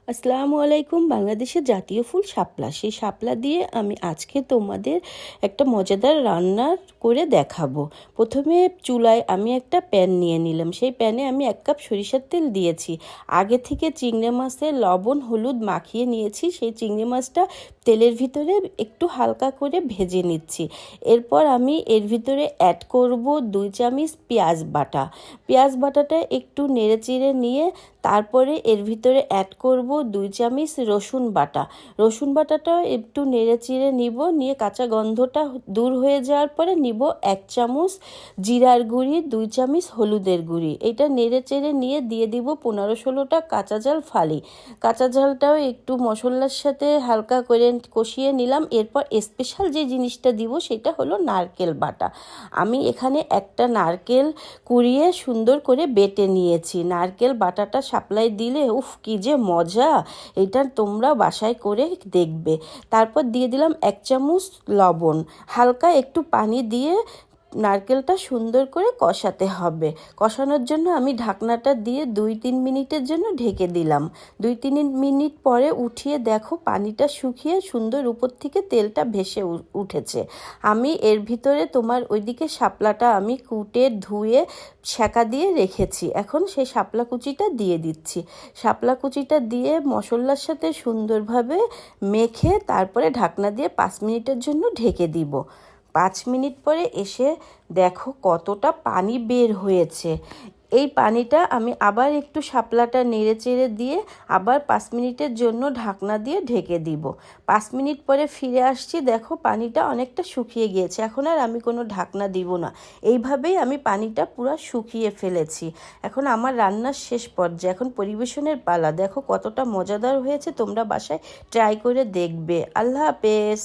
আসসালামু আলাইকুম। বাংলাদেশের জাতীয় ফুল শাপলা, সেই শাপলা দিয়ে আমি আজকে তোমাদের একটা মজাদার রান্না করে দেখাবো। প্রথমে চুলায় আমি একটা প্যান নিয়ে নিলাম, সেই প্যানে আমি 1 কাপ সরিষার তেল দিয়েছি। আগে থেকে চিংড়ি মাছের লবণ হলুদ মাখিয়ে নিয়েছি, সেই চিংড়ি মাছটা তেলের ভিতরে একটু হালকা করে ভেজে নিচ্ছি। এরপর আমি এর ভিতরে অ্যাড করব 2 চামচ পেঁয়াজ বাটা। পেঁয়াজ বাটাটা একটু নেড়েচেড়ে নিয়ে তারপরে এর ভিতরে অ্যাড করব 2 চামচ রসুন বাটা। রসুন বাটাটাও একটু নেড়েচেড়ে নিব, নিয়ে কাঁচা গন্ধটা দূর হয়ে যাওয়ার পরে নিব 1 চামচ জিরার গুঁড়ি, 2 চামচ হলুদের গুঁড়ি। এটা নেড়েচেড়ে নিয়ে দিয়ে দিব 15-16টা কাঁচা ঝাল ফালি। কাঁচা ঝালটাও একটু মশলার সাথে হালকা করে কষিয়ে নিলাম। এরপর স্পেশাল যে জিনিসটা দিব সেটা হলো নারকেল বাটা। আমি এখানে একটা নারকেল কুড়িয়ে সুন্দর করে বেটে নিয়েছি। নারকেল বাটাটা শাপলায় দিলে উফ কি যে মজা, এটা তোমরা বাসায় করে দেখবে। তারপর দিয়ে দিলাম 1 চামচ লবণ, হালকা একটু পানি দিয়ে নারকেলটা সুন্দর করে কষাতে হবে। কষানোর জন্য আমি ঢাকনাটা দিয়ে 2-3 মিনিটের জন্য ঢেকে দিলাম। 2-3 মিনিট পরে উঠিয়ে দেখো পানিটা শুকিয়ে সুন্দর উপর থেকে তেলটা ভেসে উঠেছে। আমি এর ভিতরে তোমার ওইদিকে শাপলাটা আমি কুটে ধুয়ে সেকা দিয়ে রেখেছি। এখন সেই শাপলা কুচিটা দিয়ে দিচ্ছি। শাপলা কুচিটা দিয়ে মশলার সাথে সুন্দরভাবে মেখে তারপরে ঢাকনা দিয়ে 5 মিনিটের জন্য ঢেকে দিব। 5 মিনিট পরে এসে দেখো কতটা পানি বের হয়েছে। এই পানিটা আমি আবার একটু শাপলাটা নেড়েচেড়ে দিয়ে আবার 5 মিনিটের জন্য ঢাকনা দিয়ে ঢেকে দিব। 5 মিনিট পরে ফিরে আসছি, দেখো পানিটা অনেকটা শুকিয়ে গিয়েছে। এখন আর আমি কোনো ঢাকনা দিব না, এইভাবেই আমি পানিটা পুরো শুকিয়ে ফেলেছি। এখন আমার রান্নার শেষ পর্যায়ে, এখন পরিবেশনের পালা। দেখো কতটা মজাদার হয়েছে, তোমরা বাসায় ট্রাই করে দেখবে। আল্লাহ হাফেজ।